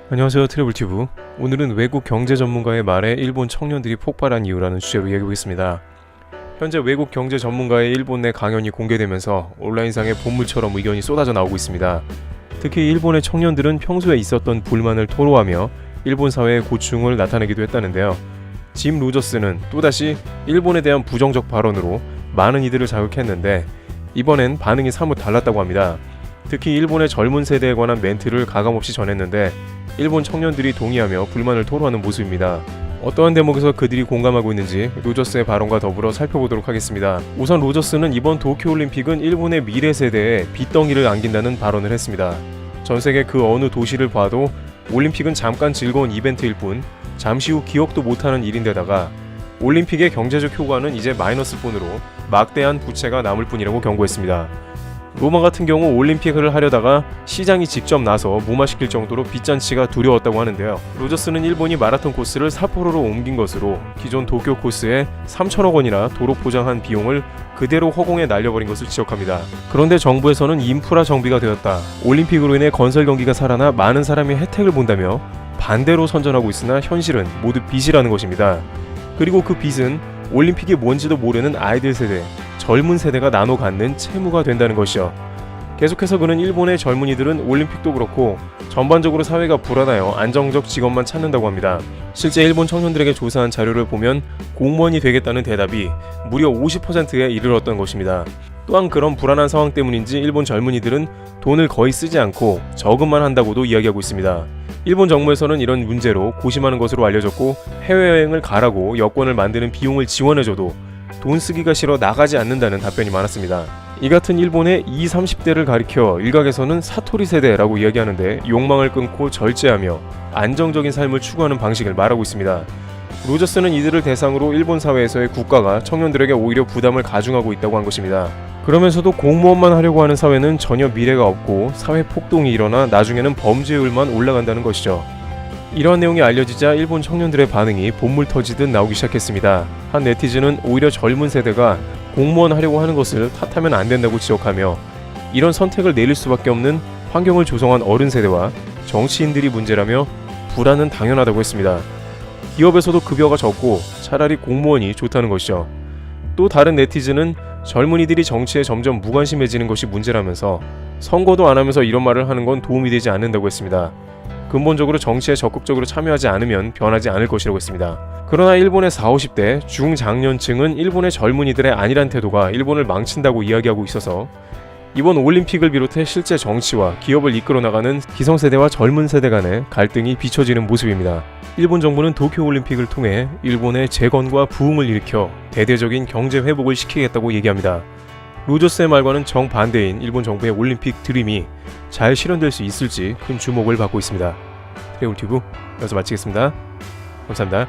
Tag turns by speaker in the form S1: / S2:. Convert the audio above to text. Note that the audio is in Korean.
S1: 안녕하세요, 트래블튜브. 오늘은 외국 경제 전문가의 말에 일본 청년들이 폭발한 이유라는 주제로 이야기해보겠습니다. 현재 외국 경제 전문가의 일본 내 강연이 공개되면서 온라인상의 본물처럼 의견이 쏟아져 나오고 있습니다. 특히 일본의 청년들은 평소에 있었던 불만을 토로하며 일본 사회의 고충을 나타내기도 했다는데요. 짐 로저스는 또다시 일본에 대한 부정적 발언으로 많은 이들을 자극했는데 이번엔 반응이 사뭇 달랐다고 합니다. 특히 일본의 젊은 세대에 관한 멘트를 가감없이 전했는데 일본 청년들이 동의하며 불만을 토로하는 모습입니다. 어떠한 대목에서 그들이 공감하고 있는지 로저스의 발언과 더불어 살펴보도록 하겠습니다. 우선 로저스는 이번 도쿄올림픽은 일본의 미래 세대에 빚덩이를 안긴다는 발언을 했습니다. 전 세계 그 어느 도시를 봐도 올림픽은 잠깐 즐거운 이벤트일 뿐 잠시 후 기억도 못하는 일인데다가 올림픽의 경제적 효과는 이제 마이너스 분으로 막대한 부채가 남을 뿐이라고 경고했습니다. 로마 같은 경우 올림픽을 하려다가 시장이 직접 나서 무마시킬 정도로 빚잔치가 두려웠다고 하는데요. 로저스는 일본이 마라톤 코스를 삿포로로 옮긴 것으로 기존 도쿄 코스에 3천억 원이나 도로 포장한 비용을 그대로 허공에 날려버린 것을 지적합니다. 그런데 정부에서는 인프라 정비가 되었다, 올림픽으로 인해 건설 경기가 살아나 많은 사람이 혜택을 본다며 반대로 선전하고 있으나 현실은 모두 빚이라는 것입니다. 그리고 그 빚은 올림픽이 뭔지도 모르는 아이들 세대, 젊은 세대가 나눠 갖는 채무가 된다는 것이죠. 계속해서 그는 일본의 젊은이들은 올림픽도 그렇고 전반적으로 사회가 불안하여 안정적 직업만 찾는다고 합니다. 실제 일본 청년들에게 조사한 자료를 보면 공무원이 되겠다는 대답이 무려 50%에 이르렀던 것입니다. 또한 그런 불안한 상황 때문인지 일본 젊은이들은 돈을 거의 쓰지 않고 저금만 한다고도 이야기하고 있습니다. 일본 정부에서는 이런 문제로 고심하는 것으로 알려졌고 해외여행을 가라고 여권을 만드는 비용을 지원해줘도 돈 쓰기가 싫어 나가지 않는다는 답변이 많았습니다. 이 같은 일본의 20, 30대를 가리켜 일각에서는 사토리 세대라고 이야기하는데 욕망을 끊고 절제하며 안정적인 삶을 추구하는 방식을 말하고 있습니다. 로저스는 이들을 대상으로 일본 사회에서의 국가가 청년들에게 오히려 부담을 가중하고 있다고 한 것입니다. 그러면서도 공무원만 하려고 하는 사회는 전혀 미래가 없고 사회 폭동이 일어나 나중에는 범죄율만 올라간다는 것이죠. 이러한 내용이 알려지자 일본 청년들의 반응이 본물 터지듯 나오기 시작했습니다. 한 네티즌은 오히려 젊은 세대가 공무원 하려고 하는 것을 탓하면 안 된다고 지적하며 이런 선택을 내릴 수밖에 없는 환경을 조성한 어른 세대와 정치인들이 문제라며 불안은 당연하다고 했습니다. 기업에서도 급여가 적고 차라리 공무원이 좋다는 것이죠. 또 다른 네티즌은 젊은이들이 정치에 점점 무관심해지는 것이 문제라면서 선거도 안 하면서 이런 말을 하는 건 도움이 되지 않는다고 했습니다. 근본적으로 정치에 적극적으로 참여하지 않으면 변하지 않을 것이라고 했습니다. 그러나 일본의 40, 50대 중장년층은 일본의 젊은이들의 안일한 태도가 일본을 망친다고 이야기하고 있어서 이번 올림픽을 비롯해 실제 정치와 기업을 이끌어 나가는 기성세대와 젊은 세대 간의 갈등이 비춰지는 모습입니다. 일본 정부는 도쿄올림픽을 통해 일본의 재건과 부흥을 일으켜 대대적인 경제 회복을 시키겠다고 얘기합니다. 로저스의 말과는 정반대인 일본 정부의 올림픽 드림이 잘 실현될 수 있을지 큰 주목을 받고 있습니다. 트래블튜브 여기서 마치겠습니다. 감사합니다.